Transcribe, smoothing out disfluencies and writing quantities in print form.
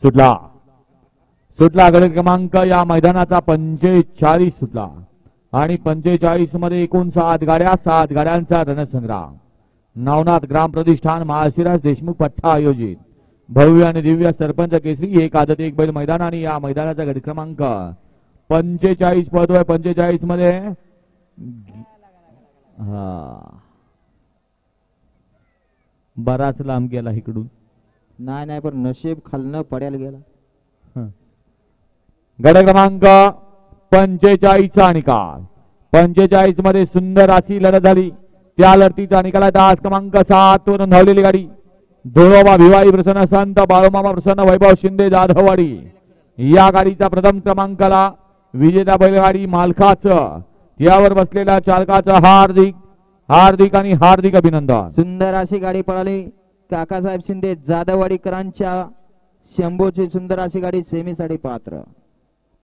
सुटला सुटला गट क्रमांक या मैदानाचा 45 सुटला आणि 45 मध्ये एकूण 7 गाड्या 7 गाड्यांचा रणसंग्राम नवनाथ ग्राम प्रतिष्ठान माळशिरस देशमुख पठ्ठा आयोजित भव्य आणि दिव्य सरपंच केसरी एक आदत एक बैल मैदान आणि या मैदानाचा गट क्रमांक 45 पळतोय 45 मध्ये बराच लांब गेला इकडून नाही पण नशीब खालनं पडायला गेला गट क्रमांक 45 चा निकाल 45 मध्ये सुंदर अशी लढत झाली त्या लढतीचा निकाल आहे तास क्रमांक 7 वरून धावलेली गाडी धोळोबा भिवाई प्रसन्न संत बाळूमामा प्रसन्न वैभव शिंदे जाधववाडी या गाडीचा प्रथम क्रमांकाला विजेता बैलगाडी मालकाचं यावर बसलेल्या चालकाचं हार्दिक आणि हार्दिक अभिनंदन सुंदर अशी गाडी पळाली काकासाहेब शिंदे जाधववाडीकरांच्या शंभूची सुंदर अशी गाडी सेमीसाठी पात्र